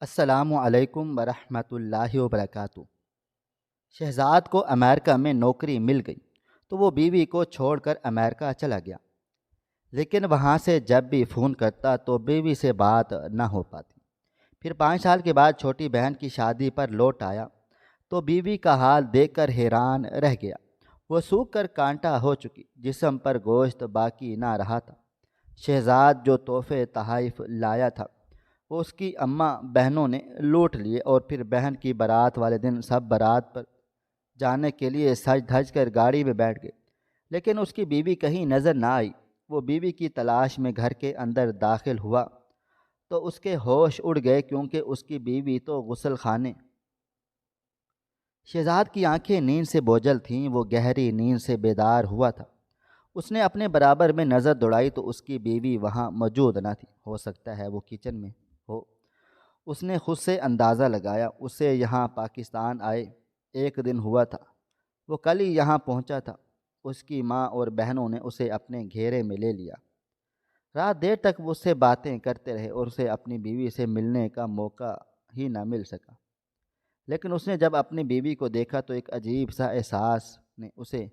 السلام علیکم ورحمۃ اللہ وبرکاتہ۔ شہزاد کو امریکہ میں نوکری مل گئی تو وہ بیوی کو چھوڑ کر امریکہ چلا گیا، لیکن وہاں سے جب بھی فون کرتا تو بیوی سے بات نہ ہو پاتی۔ پھر 5 سال کے بعد چھوٹی بہن کی شادی پر لوٹ آیا تو بیوی کا حال دیکھ کر حیران رہ گیا۔ وہ سوکھ کر کانٹا ہو چکی، جسم پر گوشت باقی نہ رہا تھا۔ شہزاد جو تحفے تحائف لایا تھا وہ اس کی اماں بہنوں نے لوٹ لیے، اور پھر بہن کی بارات والے دن سب بارات پر جانے کے لیے سج دھج کر گاڑی میں بیٹھ گئے، لیکن اس کی بیوی کہیں نظر نہ آئی۔ وہ بیوی کی تلاش میں گھر کے اندر داخل ہوا تو اس کے ہوش اڑ گئے، کیونکہ اس کی بیوی تو غسل خانے۔ شہزاد کی آنکھیں نیند سے بوجھل تھیں، وہ گہری نیند سے بیدار ہوا تھا۔ اس نے اپنے برابر میں نظر دوڑائی تو اس کی بیوی وہاں موجود نہ تھی۔ ہو سکتا ہے وہ کچن میں ہو۔ اس نے خود سے اندازہ لگایا، اسے یہاں پاکستان آئے 1 دن ہوا تھا، وہ کل ہی یہاں پہنچا تھا۔ اس کی ماں اور بہنوں نے اسے اپنے گھیرے میں لے لیا۔ رات دیر تک وہ اس سے باتیں کرتے رہے اور اسے اپنی بیوی سے ملنے کا موقع ہی نہ مل سکا۔ لیکن اس نے جب اپنی بیوی کو دیکھا تو ایک عجیب سا احساس نے اسے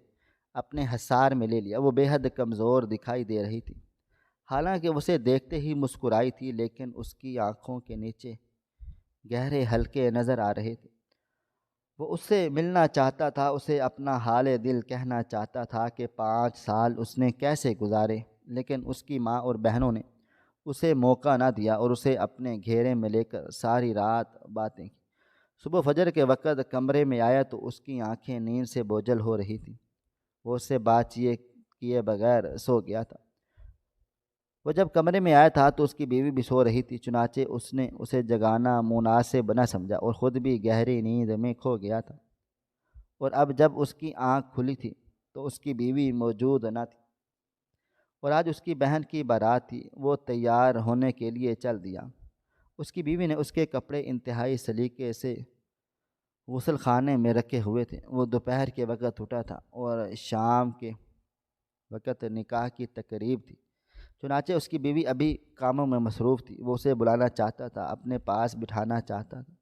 اپنے حصار میں لے لیا۔ وہ بے حد کمزور دکھائی دے رہی تھی، حالانکہ اسے دیکھتے ہی مسکرائی تھی، لیکن اس کی آنکھوں کے نیچے گہرے حلقے نظر آ رہے تھے۔ وہ اس سے ملنا چاہتا تھا، اسے اپنا حال دل کہنا چاہتا تھا کہ 5 سال اس نے کیسے گزارے، لیکن اس کی ماں اور بہنوں نے اسے موقع نہ دیا اور اسے اپنے گھیرے میں لے کر ساری رات باتیں کی۔ صبح فجر کے وقت کمرے میں آیا تو اس کی آنکھیں نیند سے بوجھل ہو رہی تھیں۔ وہ اس سے بات چیت کیے بغیر سو گیا تھا۔ وہ جب کمرے میں آیا تھا تو اس کی بیوی بھی سو رہی تھی، چنانچہ اس نے اسے جگانا مناسب نہ سمجھا اور خود بھی گہری نیند میں کھو گیا تھا۔ اور اب جب اس کی آنکھ کھلی تھی تو اس کی بیوی موجود نہ تھی، اور آج اس کی بہن کی بارات تھی۔ وہ تیار ہونے کے لیے چل دیا۔ اس کی بیوی نے اس کے کپڑے انتہائی سلیقے سے غسل خانے میں رکھے ہوئے تھے۔ وہ دوپہر کے وقت اٹھا تھا اور شام کے وقت نکاح کی تقریب تھی، چنانچہ اس کی بیوی ابھی کاموں میں مصروف تھی۔ وہ اسے بلانا چاہتا تھا، اپنے پاس بٹھانا چاہتا تھا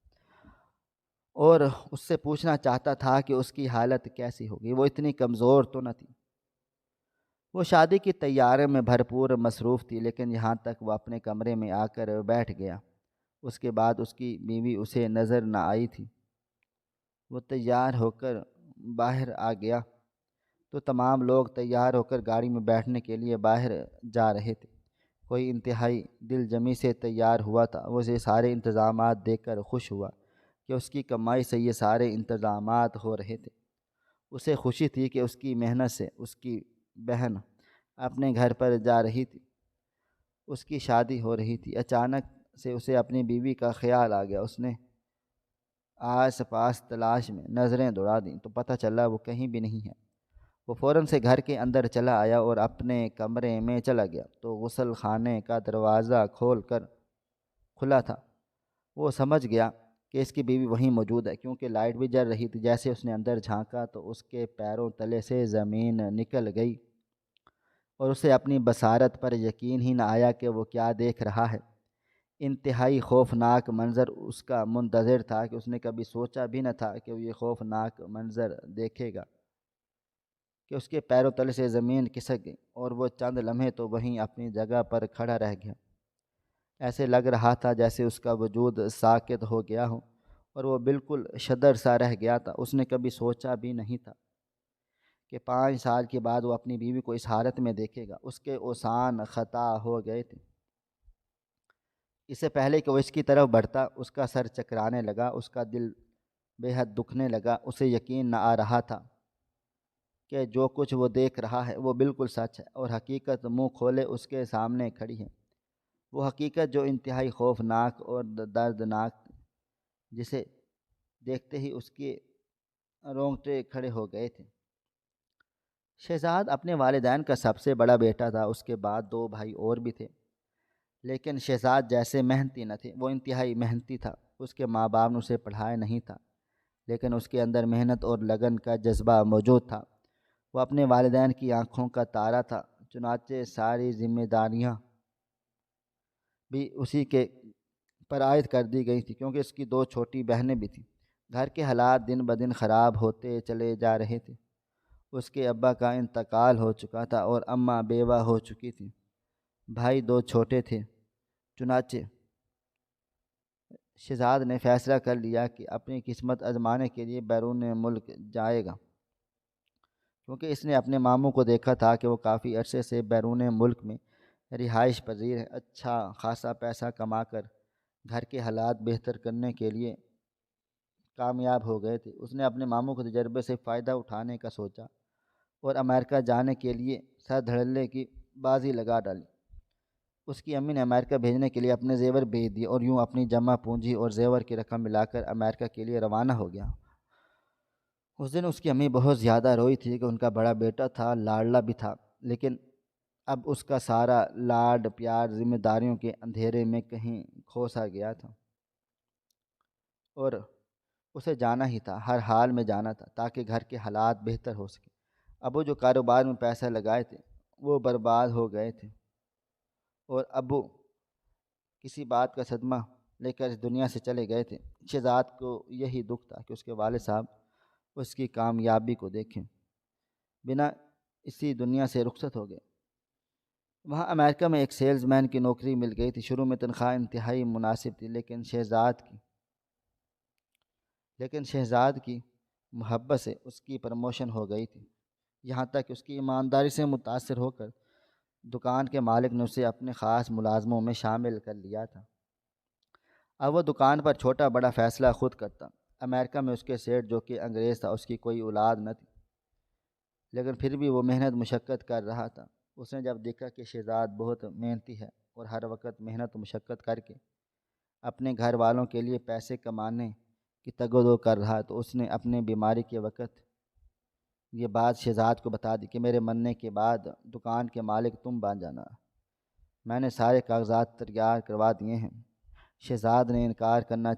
اور اس سے پوچھنا چاہتا تھا کہ اس کی حالت کیسی ہوگی۔ وہ اتنی کمزور تو نہ تھی۔ وہ شادی کی تیاری میں بھرپور مصروف تھی، لیکن یہاں تک وہ اپنے کمرے میں آ کر بیٹھ گیا۔ اس کے بعد اس کی بیوی اسے نظر نہ آئی تھی۔ وہ تیار ہو کر باہر آ گیا تو تمام لوگ تیار ہو کر گاڑی میں بیٹھنے کے لیے باہر جا رہے تھے۔ کوئی انتہائی دل جمی سے تیار ہوا تھا۔ وہ یہ سارے انتظامات دیکھ کر خوش ہوا کہ اس کی کمائی سے یہ سارے انتظامات ہو رہے تھے۔ اسے خوشی تھی کہ اس کی محنت سے اس کی بہن اپنے گھر پر جا رہی تھی، اس کی شادی ہو رہی تھی۔ اچانک سے اسے اپنی بیوی کا خیال آ گیا۔ اس نے آس پاس تلاش میں نظریں دوڑا دیں تو پتہ چلا وہ کہیں بھی نہیں ہے۔ وہ فوراً سے گھر کے اندر چلا آیا اور اپنے کمرے میں چلا گیا تو غسل خانے کا دروازہ کھلا تھا۔ وہ سمجھ گیا کہ اس کی بیوی وہیں موجود ہے، کیونکہ لائٹ بھی جل رہی تھی۔ جیسے اس نے اندر جھانکا تو اس کے پیروں تلے سے زمین نکل گئی اور اسے اپنی بصارت پر یقین ہی نہ آیا کہ وہ کیا دیکھ رہا ہے۔ انتہائی خوفناک منظر اس کا منتظر تھا کہ اس نے کبھی سوچا بھی نہ تھا کہ وہ یہ خوفناک منظر دیکھے گا، کہ اس کے پیروں تلے سے زمین کھسک گئی اور وہ چند لمحے تو وہیں اپنی جگہ پر کھڑا رہ گیا۔ ایسے لگ رہا تھا جیسے اس کا وجود ساکت ہو گیا ہو اور وہ بالکل شدر سا رہ گیا تھا۔ اس نے کبھی سوچا بھی نہیں تھا کہ 5 سال کے بعد وہ اپنی بیوی کو اس حالت میں دیکھے گا۔ اس کے اوسان خطا ہو گئے تھے۔ اس سے پہلے کہ وہ اس کی طرف بڑھتا، اس کا سر چکرانے لگا، اس کا دل بے حد دکھنے لگا۔ اسے یقین نہ آ رہا تھا کہ جو کچھ وہ دیکھ رہا ہے وہ بالکل سچ ہے اور حقیقت منہ کھولے اس کے سامنے کھڑی ہے۔ وہ حقیقت جو انتہائی خوفناک اور دردناک تھی، جسے دیکھتے ہی اس کے رونگٹے کھڑے ہو گئے تھے۔ شہزاد اپنے والدین کا سب سے بڑا بیٹا تھا۔ اس کے بعد 2 بھائی اور بھی تھے، لیکن شہزاد جیسے محنتی نہ تھے۔ وہ انتہائی محنتی تھا۔ اس کے ماں باپ نے اسے پڑھایا نہیں تھا، لیکن اس کے اندر محنت اور لگن کا جذبہ موجود تھا۔ وہ اپنے والدین کی آنکھوں کا تارا تھا، چنانچہ ساری ذمہ داریاں بھی اسی کے پر عائد کر دی گئی تھی کیونکہ اس کی 2 چھوٹی بہنیں بھی تھیں۔ گھر کے حالات دن بدن خراب ہوتے چلے جا رہے تھے۔ اس کے ابا کا انتقال ہو چکا تھا اور اماں بیوہ ہو چکی تھیں۔ بھائی 2 چھوٹے تھے۔ چنانچہ شہزاد نے فیصلہ کر لیا کہ اپنی قسمت آزمانے کے لیے بیرون ملک جائے گا، کیونکہ اس نے اپنے ماموں کو دیکھا تھا کہ وہ کافی عرصے سے بیرون ملک میں رہائش پذیر ہے، اچھا خاصا پیسہ کما کر گھر کے حالات بہتر کرنے کے لیے کامیاب ہو گئے تھے۔ اس نے اپنے ماموں کے تجربے سے فائدہ اٹھانے کا سوچا اور امریکہ جانے کے لیے سر دھڑلے کی بازی لگا ڈالی۔ اس کی امی نے امریکہ بھیجنے کے لیے اپنے زیور بھیج دیے اور یوں اپنی جمع پونجی اور زیور کی رقم ملا کر امریکہ کے لیے روانہ ہو گیا۔ اس دن اس کی امی بہت زیادہ روئی تھی کہ ان کا بڑا بیٹا تھا، لاڈلا بھی تھا، لیکن اب اس کا سارا لاڈ پیار ذمہ داریوں کے اندھیرے میں کہیں کھو سا گیا تھا، اور اسے جانا ہی تھا، ہر حال میں جانا تھا تاکہ گھر کے حالات بہتر ہو سکے۔ ابو جو کاروبار میں پیسہ لگائے تھے وہ برباد ہو گئے تھے، اور ابو کسی بات کا صدمہ لے کر اس دنیا سے چلے گئے تھے۔ شہزاد کو یہی دکھ تھا کہ اس کے والد صاحب اس کی کامیابی کو دیکھیں بنا اسی دنیا سے رخصت ہو گئے۔ وہاں امریکہ میں ایک سیلز مین کی نوکری مل گئی تھی۔ شروع میں تنخواہ انتہائی مناسب تھی، لیکن شہزاد کی محبت سے اس کی پروموشن ہو گئی تھی، یہاں تک کہ اس کی ایمانداری سے متاثر ہو کر دکان کے مالک نے اسے اپنے خاص ملازموں میں شامل کر لیا تھا۔ اب وہ دکان پر چھوٹا بڑا فیصلہ خود کرتا۔ امریکہ میں اس کے سیٹھ جو کہ انگریز تھا، اس کی کوئی اولاد نہ تھی، لیکن پھر بھی وہ محنت مشقت کر رہا تھا۔ اس نے جب دیکھا کہ شہزاد بہت محنتی ہے اور ہر وقت محنت و مشقت کر کے اپنے گھر والوں کے لیے پیسے کمانے کی تگ و دو کر رہا، تو اس نے اپنے بیماری کے وقت یہ بات شہزاد کو بتا دی کہ میرے مرنے کے بعد دکان کے مالک تم بن جانا، میں نے سارے کاغذات تیار کروا دیے ہیں۔ شہزاد نے انکار کرنا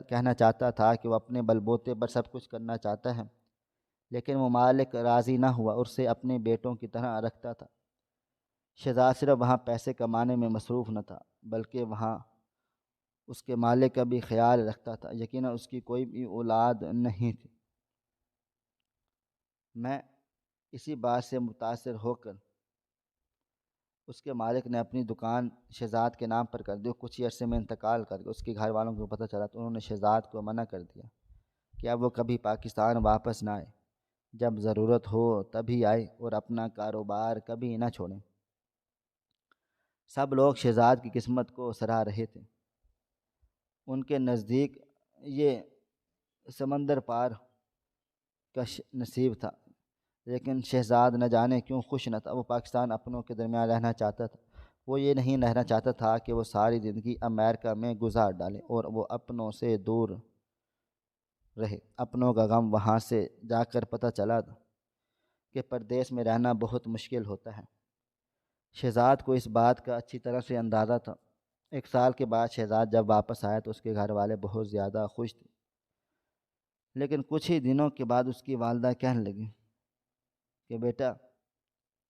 کہنا چاہتا تھا کہ وہ اپنے بل بوتے پر سب کچھ کرنا چاہتا ہے، لیکن وہ مالک راضی نہ ہوا اور اسے اپنے بیٹوں کی طرح رکھتا تھا۔ شہزاد صرف وہاں پیسے کمانے میں مصروف نہ تھا، بلکہ وہاں اس کے مالک کا بھی خیال رکھتا تھا۔ یقیناً اس کی کوئی بھی اولاد نہیں تھی۔ میں اسی بات سے متاثر ہو کر اس کے مالک نے اپنی دکان شہزاد کے نام پر کر دی۔ کچھ ہی عرصے میں انتقال کر کے اس کے گھر والوں کو پتہ چلا تو انہوں نے شہزاد کو منع کر دیا کہ اب وہ کبھی پاکستان واپس نہ آئے، جب ضرورت ہو تبھی آئے اور اپنا کاروبار کبھی نہ چھوڑیں۔ سب لوگ شہزاد کی قسمت کو سراہ رہے تھے۔ ان کے نزدیک یہ سمندر پار کا نصیب تھا، لیکن شہزاد نہ جانے کیوں خوش نہ تھا۔ وہ پاکستان اپنوں کے درمیان رہنا چاہتا تھا۔ وہ یہ نہیں رہنا چاہتا تھا کہ وہ ساری زندگی امریکہ میں گزار ڈالے اور وہ اپنوں سے دور رہے۔ اپنوں کا غم وہاں سے جا کر پتہ چلا کہ پردیس میں رہنا بہت مشکل ہوتا ہے۔ شہزاد کو اس بات کا اچھی طرح سے اندازہ تھا۔ 1 سال کے بعد شہزاد جب واپس آیا تو اس کے گھر والے بہت زیادہ خوش تھے، لیکن کچھ ہی دنوں کے بعد اس کی والدہ کہنے لگی کہ بیٹا،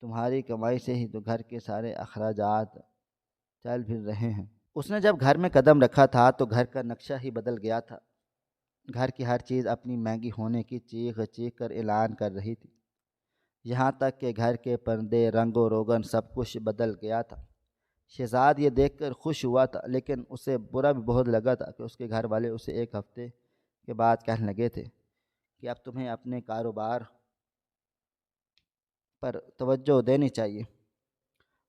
تمہاری کمائی سے ہی تو گھر کے سارے اخراجات چل پھر رہے ہیں۔ اس نے جب گھر میں قدم رکھا تھا تو گھر کا نقشہ ہی بدل گیا تھا۔ گھر کی ہر چیز اپنی مہنگی ہونے کی چیخ چیخ کر اعلان کر رہی تھی، یہاں تک کہ گھر کے پردے، رنگ و روغن سب کچھ بدل گیا تھا۔ شہزاد یہ دیکھ کر خوش ہوا تھا، لیکن اسے برا بھی بہت لگا تھا کہ اس کے گھر والے اسے 1 ہفتے کے بعد کہنے لگے تھے کہ اب تمہیں اپنے کاروبار پر توجہ دینی چاہیے۔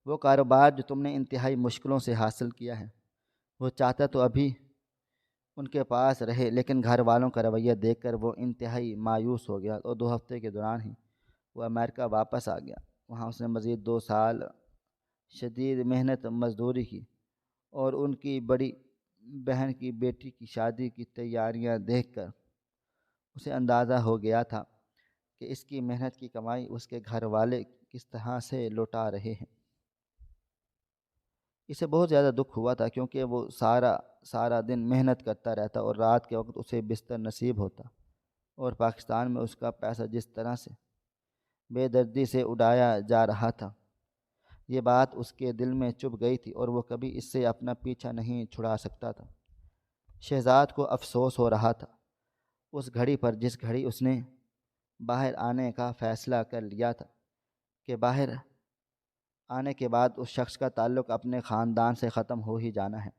وہ کاروبار جو تم نے انتہائی مشکلوں سے حاصل کیا ہے، وہ چاہتا تو ابھی ان کے پاس رہے، لیکن گھر والوں کا رویہ دیکھ کر وہ انتہائی مایوس ہو گیا اور 2 ہفتے کے دوران ہی وہ امریکہ واپس آ گیا۔ وہاں اس نے مزید 2 سال شدید محنت مزدوری کی اور ان کی بڑی بہن کی بیٹی کی شادی کی تیاریاں دیکھ کر اسے اندازہ ہو گیا تھا کہ اس کی محنت کی کمائی اس کے گھر والے کس طرح سے لوٹا رہے ہیں۔ اسے بہت زیادہ دکھ ہوا تھا کیونکہ وہ سارا دن محنت کرتا رہتا اور رات کے وقت اسے بستر نصیب ہوتا، اور پاکستان میں اس کا پیسہ جس طرح سے بے دردی سے اڑایا جا رہا تھا، یہ بات اس کے دل میں چبھ گئی تھی اور وہ کبھی اس سے اپنا پیچھا نہیں چھڑا سکتا تھا۔ شہزاد کو افسوس ہو رہا تھا اس گھڑی پر جس گھڑی اس نے باہر آنے کا فیصلہ کر لیا تھا کہ باہر آنے کے بعد اس شخص کا تعلق اپنے خاندان سے ختم ہو ہی جانا ہے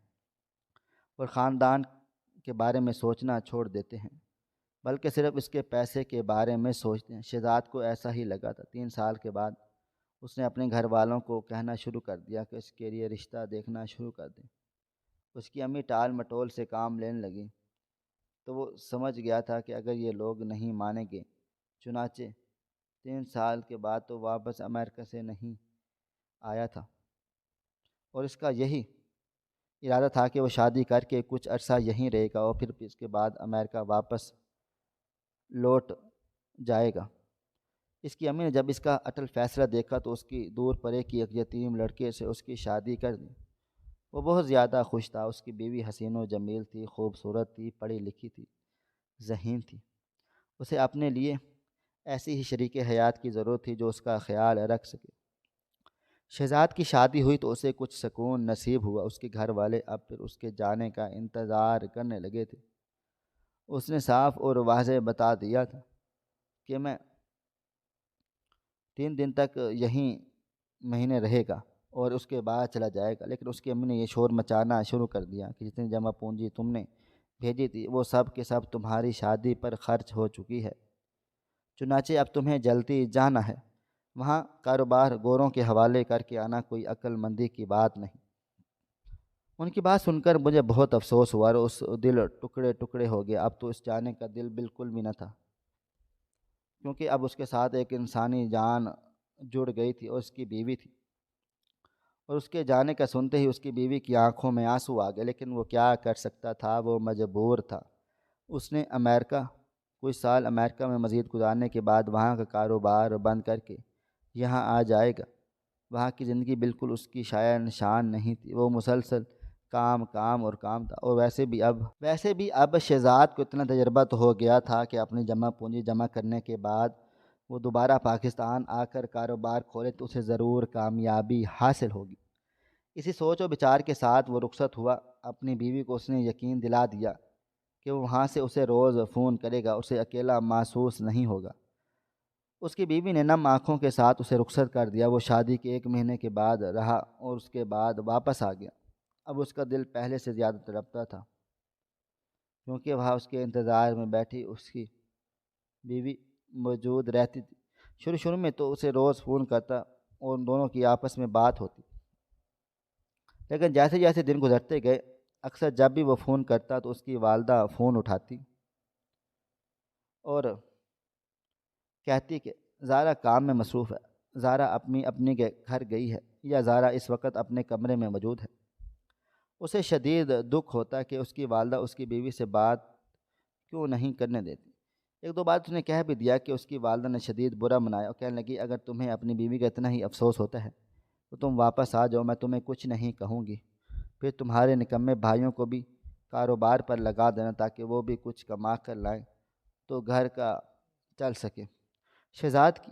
اور خاندان کے بارے میں سوچنا چھوڑ دیتے ہیں بلکہ صرف اس کے پیسے کے بارے میں سوچتے ہیں۔ شہزاد کو ایسا ہی لگا تھا۔ 3 سال کے بعد اس نے اپنے گھر والوں کو کہنا شروع کر دیا کہ اس کے لیے رشتہ دیکھنا شروع کر دیں۔ اس کی امی ٹال مٹول سے کام لینے لگی تو وہ سمجھ گیا تھا کہ اگر یہ لوگ نہیں مانیں گے، چنانچہ 3 سال کے بعد تو واپس امریکہ سے نہیں آیا تھا اور اس کا یہی ارادہ تھا کہ وہ شادی کر کے کچھ عرصہ یہیں رہے گا اور پھر اس کے بعد امریکہ واپس لوٹ جائے گا۔ اس کی امی نے جب اس کا اٹل فیصلہ دیکھا تو اس کی دور پرے کی ایک یتیم لڑکے سے اس کی شادی کر دی۔ وہ بہت زیادہ خوش تھا۔ اس کی بیوی حسین و جمیل تھی، خوبصورت تھی، پڑھی لکھی تھی، ذہین تھی۔ اسے اپنے لیے ایسی ہی شریک حیات کی ضرورت تھی جو اس کا خیال رکھ سکے۔ شہزاد کی شادی ہوئی تو اسے کچھ سکون نصیب ہوا۔ اس کے گھر والے اب پھر اس کے جانے کا انتظار کرنے لگے تھے۔ اس نے صاف اور واضح بتا دیا تھا کہ میں 3 دن تک یہیں مہینے رہے گا اور اس کے بعد چلا جائے گا، لیکن اس کی امی نے یہ شور مچانا شروع کر دیا کہ جتنی جمع پونجی تم نے بھیجی تھی وہ سب کے سب تمہاری شادی پر خرچ ہو چکی ہے، چنانچہ اب تمہیں جلدی جانا ہے۔ وہاں کاروبار گوروں کے حوالے کر کے آنا کوئی عقل مندی کی بات نہیں۔ ان کی بات سن کر مجھے بہت افسوس ہوا اور اس دل ٹکڑے ٹکڑے ہو گیا۔ اب تو اس جانے کا دل بالکل بھی نہ تھا، کیونکہ اب اس کے ساتھ ایک انسانی جان جڑ گئی تھی اور اس کی بیوی تھی، اور اس کے جانے کا سنتے ہی اس کی بیوی کی آنکھوں میں آنسو آ گئے، لیکن وہ کیا کر سکتا تھا، وہ مجبور تھا۔ اس نے کچھ سال امریکہ میں مزید گزارنے کے بعد وہاں کا کاروبار بند کر کے یہاں آ جائے گا۔ وہاں کی زندگی بالکل اس کی شایع نشان نہیں تھی۔ وہ مسلسل کام کام اور کام تھا، اور ویسے بھی اب شہزاد کو اتنا تجربہ تو ہو گیا تھا کہ اپنی جمع پونجی جمع کرنے کے بعد وہ دوبارہ پاکستان آ کر کاروبار کھولے تو اسے ضرور کامیابی حاصل ہوگی۔ اسی سوچ و بچار کے ساتھ وہ رخصت ہوا۔ اپنی بیوی کو اس نے یقین دلا دیا کہ وہ وہاں سے اسے روز فون کرے گا، اسے اکیلا محسوس نہیں ہوگا۔ اس کی بیوی نے نم آنکھوں کے ساتھ اسے رخصت کر دیا۔ وہ شادی کے 1 مہینے کے بعد رہا اور اس کے بعد واپس آ گیا۔ اب اس کا دل پہلے سے زیادہ تڑپتا تھا، کیونکہ وہاں اس کے انتظار میں بیٹھی اس کی بیوی موجود رہتی تھی۔ شروع میں تو اسے روز فون کرتا اور ان دونوں کی آپس میں بات ہوتی، لیکن جیسے جیسے دن گزرتے گئے اکثر جب بھی وہ فون کرتا تو اس کی والدہ فون اٹھاتی اور کہتی کہ زارا کام میں مصروف ہے، زارا اپنی کے گھر گئی ہے، یا زارا اس وقت اپنے کمرے میں موجود ہے۔ اسے شدید دکھ ہوتا کہ اس کی والدہ اس کی بیوی سے بات کیوں نہیں کرنے دیتی۔ 1-2 بار اس نے کہہ بھی دیا کہ اس کی والدہ نے شدید برا منایا اور کہنے لگی اگر تمہیں اپنی بیوی کا اتنا ہی افسوس ہوتا ہے تو تم واپس آ جاؤ، میں تمہیں کچھ نہیں کہوں گی، پھر تمہارے نکمے بھائیوں کو بھی کاروبار پر لگا دینا تاکہ وہ بھی کچھ کما کر لائیں تو گھر کا چل سکے۔ شہزاد کی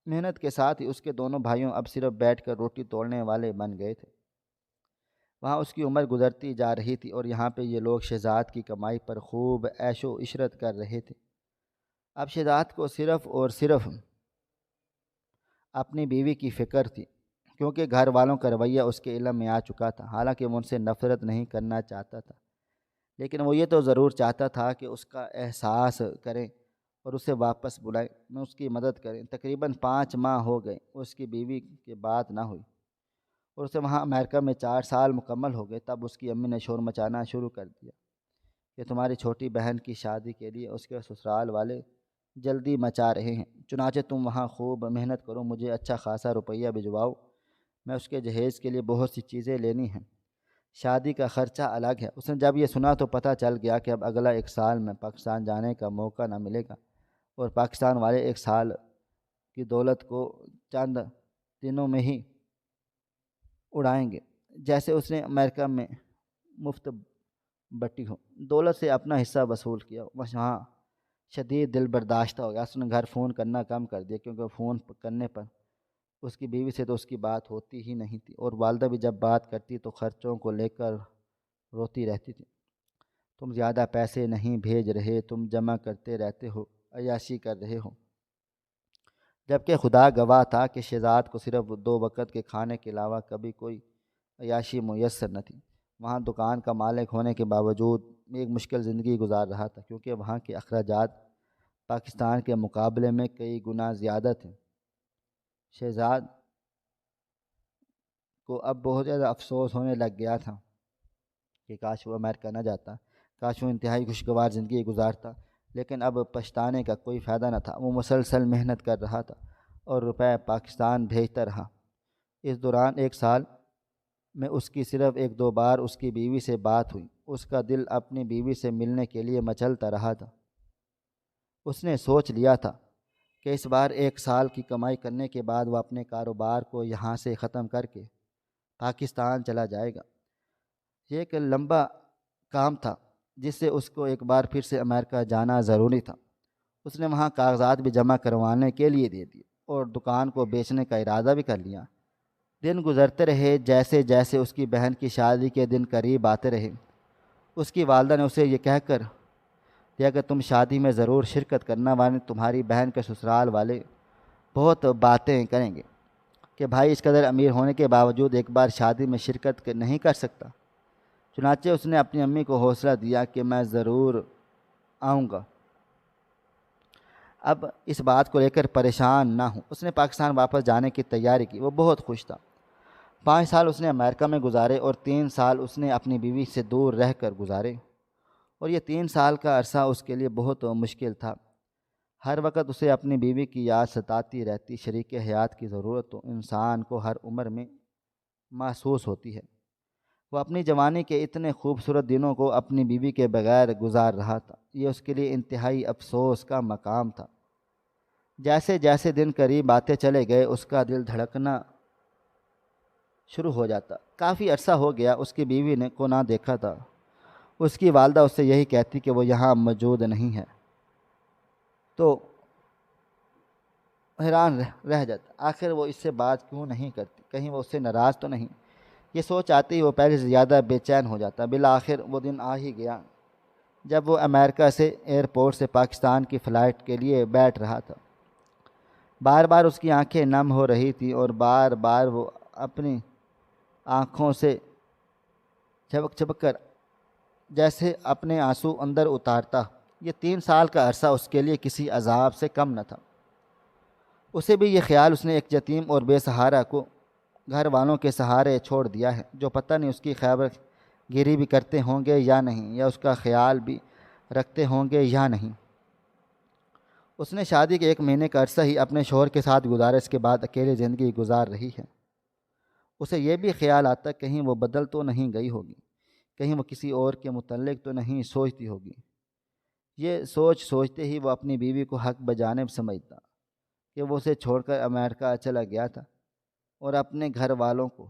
محنت کے ساتھ ہی اس کے دونوں بھائیوں اب صرف بیٹھ کر روٹی توڑنے والے بن گئے تھے۔ وہاں اس کی عمر گزرتی جا رہی تھی اور یہاں پہ یہ لوگ شہزاد کی کمائی پر خوب عیش و عشرت کر رہے تھے۔ اب شہزاد کو صرف اور صرف اپنی بیوی کی فکر تھی، کیونکہ گھر والوں کا رویہ اس کے علم میں آ چکا تھا۔ حالانکہ وہ ان سے نفرت نہیں کرنا چاہتا تھا، لیکن وہ یہ تو ضرور چاہتا تھا کہ اس کا احساس کریں اور اسے واپس بلائیں، میں اس کی مدد کریں۔ تقریباً 5 ماہ ہو گئے اس کی بیوی کی بات نہ ہوئی اور اسے وہاں امریکہ میں 4 سال مکمل ہو گئے۔ تب اس کی امی نے شور مچانا شروع کر دیا کہ تمہاری چھوٹی بہن کی شادی کے لیے اس کے سسرال والے جلدی مچا رہے ہیں، چنانچہ تم وہاں خوب محنت کرو، مجھے اچھا خاصا روپیہ بھجواؤ، میں اس کے جہیز کے لیے بہت سی چیزیں لینی ہیں، شادی کا خرچہ الگ ہے۔ اس نے جب یہ سنا تو پتہ چل گیا کہ اب اگلا 1 سال میں پاکستان جانے کا موقع نہ ملے گا اور پاکستان والے 1 سال کی دولت کو چند دنوں میں ہی اڑائیں گے، جیسے اس نے امریکہ میں مفت بٹی ہو۔ دولت سے اپنا حصہ وصول کیا، وہاں شدید دل برداشتہ ہو گیا۔ اس نے گھر فون کرنا کم کر دیا، کیونکہ فون کرنے پر اس کی بیوی سے تو اس کی بات ہوتی ہی نہیں تھی، اور والدہ بھی جب بات کرتی تو خرچوں کو لے کر روتی رہتی تھی۔ تم زیادہ پیسے نہیں بھیج رہے، تم جمع کرتے رہتے ہو، عیاشی کر رہے ہو۔ جبکہ خدا گواہ تھا کہ شہزاد کو صرف 2 وقت کے کھانے کے علاوہ کبھی کوئی عیاشی میسر نہ تھی۔ وہاں دکان کا مالک ہونے کے باوجود ایک مشکل زندگی گزار رہا تھا، کیونکہ وہاں کے اخراجات پاکستان کے مقابلے میں کئی گنا زیادہ تھے۔ شہزاد کو اب بہت زیادہ افسوس ہونے لگ گیا تھا کہ کاش وہ امریکہ نہ جاتا، کاش وہ انتہائی خوشگوار زندگی گزارتا، لیکن اب پچھتانے کا کوئی فائدہ نہ تھا۔ وہ مسلسل محنت کر رہا تھا اور روپے پاکستان بھیجتا رہا۔ اس دوران 1 سال میں اس کی صرف 1-2 بار اس کی بیوی سے بات ہوئی۔ اس کا دل اپنی بیوی سے ملنے کے لیے مچلتا رہا تھا۔ اس نے سوچ لیا تھا کہ اس بار 1 سال کی کمائی کرنے کے بعد وہ اپنے کاروبار کو یہاں سے ختم کر کے پاکستان چلا جائے گا۔ یہ ایک لمبا کام تھا جس سے اس کو ایک بار پھر سے امریکہ جانا ضروری تھا۔ اس نے وہاں کاغذات بھی جمع کروانے کے لیے دے دیے اور دکان کو بیچنے کا ارادہ بھی کر لیا۔ دن گزرتے رہے، جیسے جیسے اس کی بہن کی شادی کے دن قریب آتے رہے، اس کی والدہ نے اسے یہ کہہ کر دیا کہ تم شادی میں ضرور شرکت کرنا، ورنہ تمہاری بہن کے سسرال والے بہت باتیں کریں گے کہ بھائی اس قدر امیر ہونے کے باوجود ایک بار شادی میں شرکت نہیں کر سکتا۔ چنانچہ اس نے اپنی امی کو حوصلہ دیا کہ میں ضرور آؤں گا، اب اس بات کو لے کر پریشان نہ ہوں۔ اس نے پاکستان واپس جانے کی تیاری کی۔ وہ بہت خوش تھا۔ 5 سال اس نے امریکہ میں گزارے اور 3 سال اس نے اپنی بیوی سے دور رہ کر گزارے، اور یہ 3 سال کا عرصہ اس کے لیے بہت مشکل تھا۔ ہر وقت اسے اپنی بیوی کی یاد ستاتی رہتی۔ شریک حیات کی ضرورت تو انسان کو ہر عمر میں محسوس ہوتی ہے۔ وہ اپنی جوانی کے اتنے خوبصورت دنوں کو اپنی بیوی کے بغیر گزار رہا تھا۔ یہ اس کے لیے انتہائی افسوس کا مقام تھا۔ جیسے جیسے دن قریب آتے چلے گئے، اس کا دل دھڑکنا شروع ہو جاتا۔ کافی عرصہ ہو گیا اس کی بیوی نے کو نہ دیکھا تھا۔ اس کی والدہ اس سے یہی کہتی کہ وہ یہاں موجود نہیں ہے تو حیران رہ جاتا، آخر وہ اس سے بات کیوں نہیں کرتی، کہیں وہ اس سے ناراض تو نہیں۔ یہ سوچ آتے ہی وہ پہلے سے زیادہ بے چین ہو جاتا۔ بالآخر وہ دن آ ہی گیا جب وہ امریکہ سے ایئرپورٹ سے پاکستان کی فلائٹ کے لیے بیٹھ رہا تھا۔ بار بار اس کی آنکھیں نم ہو رہی تھیں اور بار بار وہ اپنی آنکھوں سے چھپک چھپک کر جیسے اپنے آنسو اندر اتارتا۔ یہ 3 سال کا عرصہ اس کے لیے کسی عذاب سے کم نہ تھا۔ اسے بھی یہ خیال اس نے ایک یتیم اور بے سہارا کو گھر والوں کے سہارے چھوڑ دیا ہے، جو پتہ نہیں اس کی خیبر گیری بھی کرتے ہوں گے یا نہیں، یا اس کا خیال بھی رکھتے ہوں گے یا نہیں۔ اس نے شادی کے 1 مہینے کا عرصہ ہی اپنے شوہر کے ساتھ گزارا، اس کے بعد اکیلے زندگی گزار رہی ہے۔ اسے یہ بھی خیال آتا کہیں وہ بدل تو نہیں گئی ہوگی، کہیں وہ کسی اور کے متعلق تو نہیں سوچتی ہوگی۔ یہ سوچتے ہی وہ اپنی بیوی کو حق بجانب سمجھتا کہ وہ اسے چھوڑ کر امریکہ چلا گیا تھا اور اپنے گھر والوں کو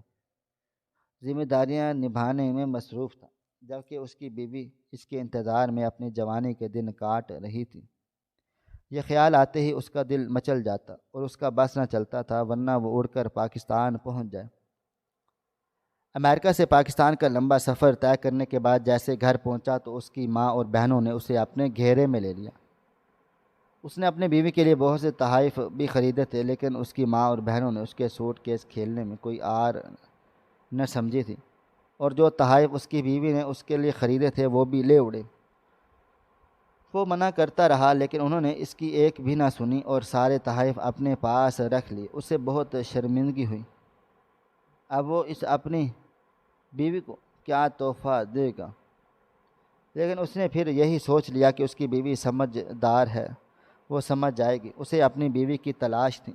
ذمہ داریاں نبھانے میں مصروف تھا، جبکہ اس کی بیوی اس کے انتظار میں اپنی جوانی کے دن کاٹ رہی تھی۔ یہ خیال آتے ہی اس کا دل مچل جاتا اور اس کا بس نہ چلتا تھا، ورنہ وہ اڑ کر پاکستان پہنچ جائے۔ امریکہ سے پاکستان کا لمبا سفر طے کرنے کے بعد جیسے گھر پہنچا تو اس کی ماں اور بہنوں نے اسے اپنے گھیرے میں لے لیا۔ اس نے اپنی بیوی کے لیے بہت سے تحائف بھی خریدے تھے، لیکن اس کی ماں اور بہنوں نے اس کے سوٹ کیس کھیلنے میں کوئی آر نہ سمجھی تھی، اور جو تحائف اس کی بیوی نے اس کے لیے خریدے تھے وہ بھی لے اڑے۔ وہ منع کرتا رہا لیکن انہوں نے اس کی ایک بھی نہ سنی اور سارے تحائف اپنے پاس رکھ لیے۔ اسے بہت شرمندگی ہوئی۔ اب وہ اس اپنی بیوی کو کیا تحفہ دے گا، لیکن اس نے پھر یہی سوچ لیا کہ اس کی بیوی سمجھدار ہے، وہ سمجھ جائے گی۔ اسے اپنی بیوی کی تلاش تھی،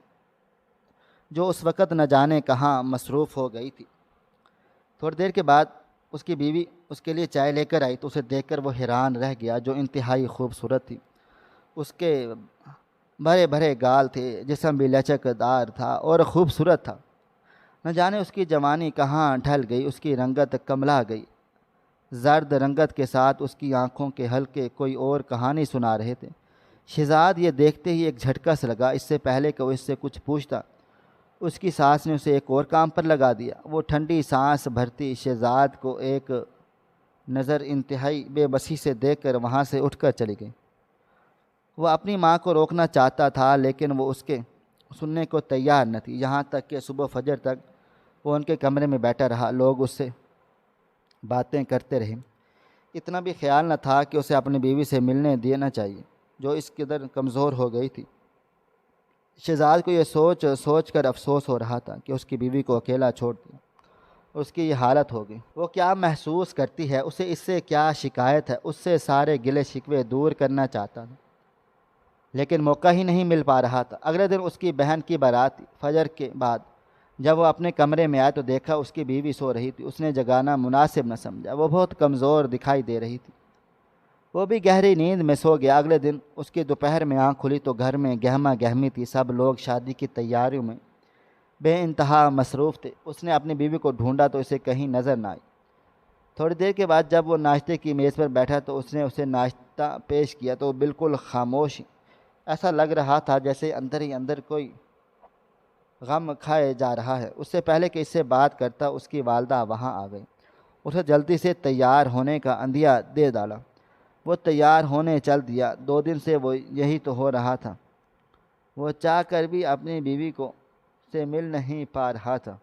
جو اس وقت نہ جانے کہاں مصروف ہو گئی تھی۔ تھوڑی دیر کے بعد اس کی بیوی اس کے لیے چائے لے کر آئی تو اسے دیکھ کر وہ حیران رہ گیا، جو انتہائی خوبصورت تھی۔ اس کے بھرے بھرے گال تھے، جسم بھی لچکدار تھا اور خوبصورت تھا۔ نہ جانے اس کی جوانی کہاں ڈھل گئی، اس کی رنگت کملا گئی۔ زرد رنگت کے ساتھ اس کی آنکھوں کے حلقے کوئی اور کہانی سنا رہے تھے۔ شہزاد یہ دیکھتے ہی ایک جھٹکا سے لگا۔ اس سے پہلے کہ وہ اس سے کچھ پوچھتا، اس کی ساس نے اسے ایک اور کام پر لگا دیا۔ وہ ٹھنڈی سانس بھرتی شہزاد کو ایک نظر انتہائی بے بسی سے دیکھ کر وہاں سے اٹھ کر چلی گئی۔ وہ اپنی ماں کو روکنا چاہتا تھا لیکن وہ اس کے سننے کو تیار نہ تھی، یہاں تک کہ صبح فجر تک وہ ان کے کمرے میں بیٹھا رہا۔ لوگ اس سے باتیں کرتے رہے، اتنا بھی خیال نہ تھا کہ اسے اپنی بیوی سے ملنے دینا چاہیے جو اس قدر کمزور ہو گئی تھی۔ شہزاد کو یہ سوچ سوچ کر افسوس ہو رہا تھا کہ اس کی بیوی کو اکیلا چھوڑ دیا، اس کی یہ حالت ہو گئی۔ وہ کیا محسوس کرتی ہے، اسے اس سے کیا شکایت ہے، اس سے سارے گلے شکوے دور کرنا چاہتا تھا لیکن موقع ہی نہیں مل پا رہا تھا۔ اگلے دن اس کی بہن کی بارات تھی۔ فجر کے بعد جب وہ اپنے کمرے میں آیا تو دیکھا اس کی بیوی سو رہی تھی۔ اس نے جگانا مناسب نہ سمجھا، وہ بہت کمزور دکھائی دے رہی تھی۔ وہ بھی گہری نیند میں سو گیا۔ اگلے دن اس کی دوپہر میں آنکھ کھلی تو گھر میں گہما گہمی تھی، سب لوگ شادی کی تیاریوں میں بے انتہا مصروف تھے۔ اس نے اپنی بیوی کو ڈھونڈا تو اسے کہیں نظر نہ آئی۔ تھوڑی دیر کے بعد جب وہ ناشتے کی میز پر بیٹھا تو اس نے اسے ناشتہ پیش کیا تو وہ بالکل خاموش، ایسا لگ رہا تھا جیسے اندر ہی اندر کوئی غم کھائے جا رہا ہے۔ اس سے پہلے کہ اس سے بات کرتا اس کی والدہ وہاں آ گئی۔ اسے جلدی سے تیار ہونے کا اندیا دے ڈالا۔ وہ تیار ہونے چل دیا۔ 2 دن سے وہ یہی تو ہو رہا تھا، وہ چاہ کر بھی اپنی بیوی کو سے مل نہیں پا رہا تھا،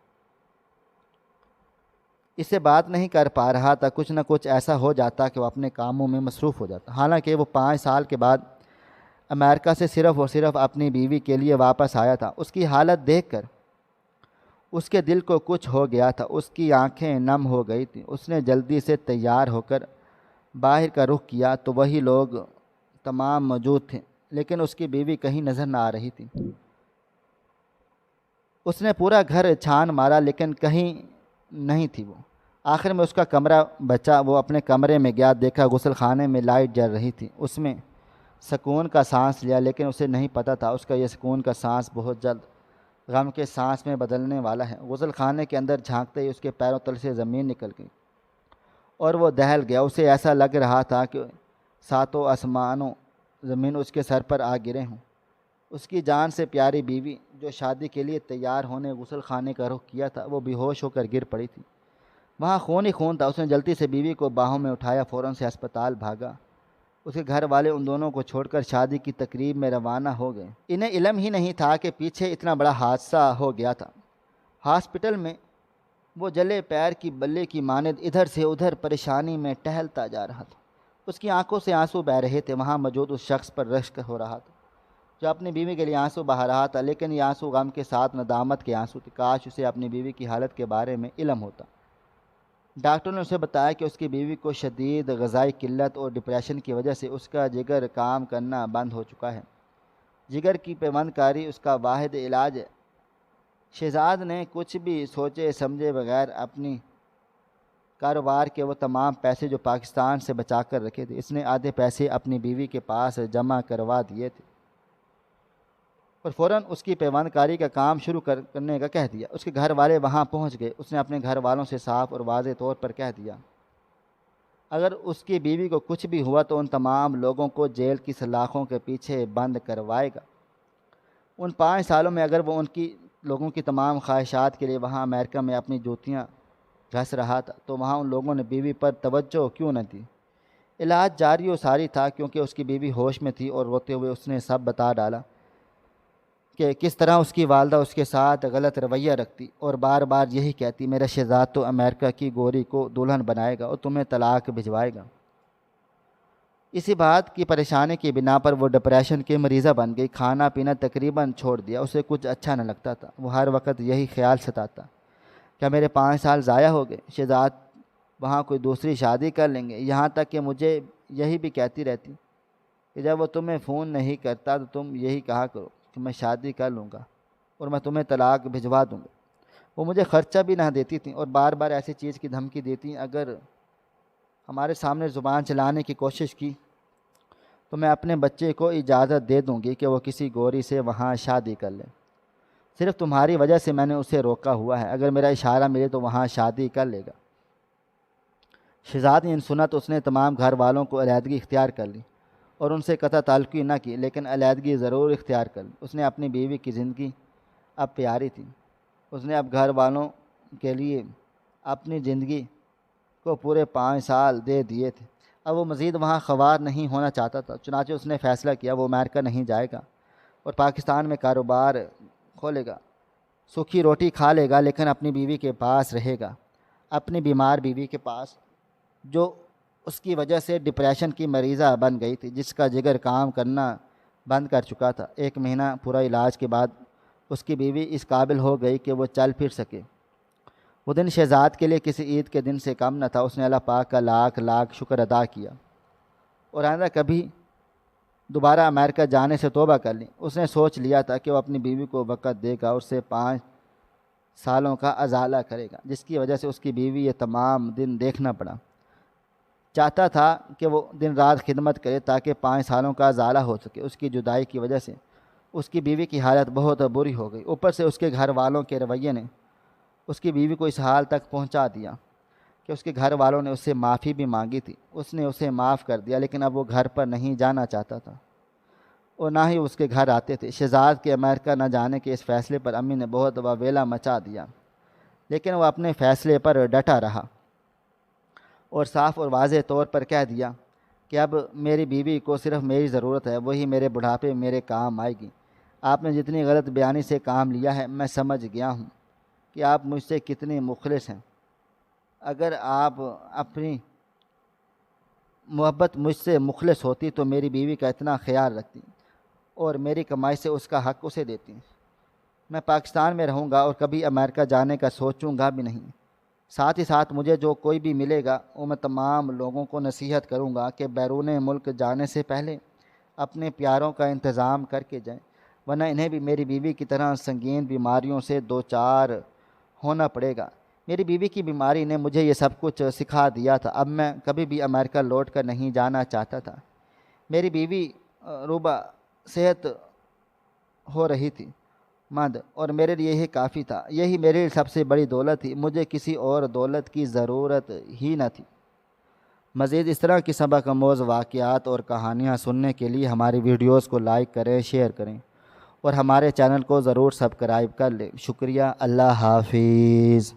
اس سے بات نہیں کر پا رہا تھا۔ کچھ نہ کچھ ایسا ہو جاتا کہ وہ اپنے کاموں میں مصروف ہو جاتا۔ حالانکہ وہ 5 سال کے بعد امریکہ سے صرف اور صرف اپنی بیوی کے لیے واپس آیا تھا۔ اس کی حالت دیکھ کر اس کے دل کو کچھ ہو گیا تھا، اس کی آنکھیں نم ہو گئی تھیں۔ اس نے جلدی سے تیار ہو کر باہر کا رخ کیا تو وہی لوگ تمام موجود تھے لیکن اس کی بیوی کہیں نظر نہ آ رہی تھی۔ اس نے پورا گھر چھان مارا لیکن کہیں نہیں تھی وہ۔ آخر میں اس کا کمرہ بچا۔ وہ اپنے کمرے میں گیا، دیکھا غسل خانے میں لائٹ جل رہی تھی۔ اس میں سکون کا سانس لیا لیکن اسے نہیں پتہ تھا اس کا یہ سکون کا سانس بہت جلد غم کے سانس میں بدلنے والا ہے۔ غسل خانے کے اندر جھانکتے ہی اس کے پیروں تل سے زمین نکل گئی اور وہ دہل گیا۔ اسے ایسا لگ رہا تھا کہ 7 آسمانوں زمین اس کے سر پر آ گرے ہوں۔ اس کی جان سے پیاری بیوی جو شادی کے لیے تیار ہونے غسل خانے کا رخ کیا تھا وہ بے ہوش ہو کر گر پڑی تھی۔ وہاں خون ہی خون تھا۔ اس نے جلدی سے بیوی کو باہوں میں اٹھایا، فوراً سے ہسپتال بھاگا۔ اس کے گھر والے ان دونوں کو چھوڑ کر شادی کی تقریب میں روانہ ہو گئے۔ انہیں علم ہی نہیں تھا کہ پیچھے اتنا بڑا حادثہ ہو گیا تھا۔ ہاسپٹل میں وہ جلے پیر کی بلے کی مانند ادھر سے ادھر پریشانی میں ٹہلتا جا رہا تھا۔ اس کی آنکھوں سے آنسو بہہ رہے تھے۔ وہاں موجود اس شخص پر رشک ہو رہا تھا جو اپنی بیوی کے لیے آنسو بہا رہا تھا، لیکن یہ آنسو غم کے ساتھ ندامت کے آنسو تھے۔ کاش اسے اپنی بیوی کی حالت کے بارے میں علم ہوتا۔ ڈاکٹر نے اسے بتایا کہ اس کی بیوی کو شدید غذائی قلت اور ڈپریشن کی وجہ سے اس کا جگر کام کرنا بند ہو چکا ہے۔ جگر کی پیوند کاری اس کا واحد علاج ہے۔ شہزاد نے کچھ بھی سوچے سمجھے بغیر اپنی کاروبار کے وہ تمام پیسے جو پاکستان سے بچا کر رکھے تھے، اس نے آدھے پیسے اپنی بیوی کے پاس جمع کروا دیے تھے اور فوراً اس کی پیوند کاری کا کام شروع کرنے کا کہہ دیا۔ اس کے گھر والے وہاں پہنچ گئے۔ اس نے اپنے گھر والوں سے صاف اور واضح طور پر کہہ دیا اگر اس کی بیوی کو کچھ بھی ہوا تو ان تمام لوگوں کو جیل کی سلاخوں کے پیچھے بند کروائے گا۔ ان 5 سالوں میں اگر وہ ان کی لوگوں کی تمام خواہشات کے لیے وہاں امریکہ میں اپنی جوتیاں گھس رہا تھا تو وہاں ان لوگوں نے بیوی پر توجہ کیوں نہ دی؟ علاج جاری و ساری تھا کیونکہ اس کی بیوی ہوش میں تھی اور روتے ہوئے اس نے سب بتا ڈالا کہ کس طرح اس کی والدہ اس کے ساتھ غلط رویہ رکھتی اور بار بار یہی کہتی میرا شہزاد تو امریکہ کی گوری کو دلہن بنائے گا اور تمہیں طلاق بھجوائے گا۔ اسی بات کی پریشانی کی بنا پر وہ ڈپریشن کی مریضہ بن گئی۔ کھانا پینا تقریباً چھوڑ دیا، اسے کچھ اچھا نہ لگتا تھا۔ وہ ہر وقت یہی خیال ستاتا کیا میرے 5 سال ضائع ہو گئے؟ شہزاد وہاں کوئی دوسری شادی کر لیں گے۔ یہاں تک کہ مجھے یہی بھی کہتی رہتی کہ جب وہ تمہیں فون نہیں کرتا تو تم یہی کہا کرو کہ میں شادی کر لوں گا اور میں تمہیں طلاق بھجوا دوں گا۔ وہ مجھے خرچہ بھی نہ دیتی تھیں اور بار بار ایسی چیز کی دھمکی دیتی اگر ہمارے سامنے زبان چلانے کی کوشش کی تو میں اپنے بچے کو اجازت دے دوں گی کہ وہ کسی گوری سے وہاں شادی کر لے۔ صرف تمہاری وجہ سے میں نے اسے روکا ہوا ہے، اگر میرا اشارہ ملے تو وہاں شادی کر لے گا۔ شہزاد نے سنا تو اس نے تمام گھر والوں کو علیحدگی اختیار کر لی اور ان سے قطع تعلقی نہ کی، لیکن علیحدگی ضرور اختیار کر لی۔ اس نے اپنی بیوی کی زندگی اب پیاری تھی، اس نے اب گھر والوں کے لیے اپنی زندگی کو پورے 5 سال دے دیے تھے۔ اب وہ مزید وہاں خوار نہیں ہونا چاہتا تھا، چنانچہ اس نے فیصلہ کیا وہ امریکہ نہیں جائے گا اور پاکستان میں کاروبار کھولے گا، سوکھی روٹی کھا لے گا، لیکن اپنی بیوی کے پاس رہے گا، اپنی بیمار بیوی کے پاس، جو اس کی وجہ سے ڈپریشن کی مریضہ بن گئی تھی، جس کا جگر کام کرنا بند کر چکا تھا۔ 1 مہینہ پورا علاج کے بعد اس کی بیوی اس قابل ہو گئی کہ وہ چل پھر سکے۔ وہ دن شہزاد کے لیے کسی عید کے دن سے کم نہ تھا۔ اس نے اللہ پاک کا لاکھ لاکھ شکر ادا کیا اور آئندہ کبھی دوبارہ امریکہ جانے سے توبہ کر لی۔ اس نے سوچ لیا تھا کہ وہ اپنی بیوی کو وقت دے گا اور اسے 5 سالوں کا ازالہ کرے گا، جس کی وجہ سے اس کی بیوی یہ تمام دن دیکھنا پڑا۔ چاہتا تھا کہ وہ دن رات خدمت کرے تاکہ 5 سالوں کا ازالہ ہو سکے۔ اس کی جدائی کی وجہ سے اس کی بیوی کی حالت بہت بری ہو گئی، اوپر سے اس کے گھر والوں کے رویے نے اس کی بیوی کو اس حال تک پہنچا دیا کہ اس کے گھر والوں نے اس سے معافی بھی مانگی تھی۔ اس نے اسے معاف کر دیا، لیکن اب وہ گھر پر نہیں جانا چاہتا تھا اور نہ ہی اس کے گھر آتے تھے۔ شہزاد کے امریکہ نہ جانے کے اس فیصلے پر امی نے بہت واویلا مچا دیا، لیکن وہ اپنے فیصلے پر ڈٹا رہا اور صاف اور واضح طور پر کہہ دیا کہ اب میری بیوی کو صرف میری ضرورت ہے، وہی میرے بڑھاپے میں میرے کام آئے گی۔ آپ نے جتنی غلط بیانی سے کام لیا ہے، میں سمجھ گیا ہوں کہ آپ مجھ سے کتنے مخلص ہیں۔ اگر آپ اپنی محبت مجھ سے مخلص ہوتی تو میری بیوی کا اتنا خیال رکھتی اور میری کمائی سے اس کا حق اسے دیتی۔ میں پاکستان میں رہوں گا اور کبھی امریکہ جانے کا سوچوں گا بھی نہیں۔ ساتھ ہی ساتھ مجھے جو کوئی بھی ملے گا وہ میں تمام لوگوں کو نصیحت کروں گا کہ بیرون ملک جانے سے پہلے اپنے پیاروں کا انتظام کر کے جائیں، ورنہ انہیں بھی میری بیوی کی طرح سنگین بیماریوں سے دوچار ہونا پڑے گا۔ میری بیوی کی بیماری نے مجھے یہ سب کچھ سکھا دیا تھا۔ اب میں کبھی بھی امریکہ لوٹ کر نہیں جانا چاہتا تھا۔ میری بیوی روبہ صحت ہو رہی تھی مند، اور میرے لیے یہی کافی تھا۔ یہی میرے لیے سب سے بڑی دولت تھی، مجھے کسی اور دولت کی ضرورت ہی نہ تھی۔ مزید اس طرح کی سبق آموز واقعات اور کہانیاں سننے کے لیے ہماری ویڈیوز کو لائک کریں، شیئر کریں اور ہمارے چینل کو ضرور سبسکرائب کر لیں۔ شکریہ۔ اللہ حافظ۔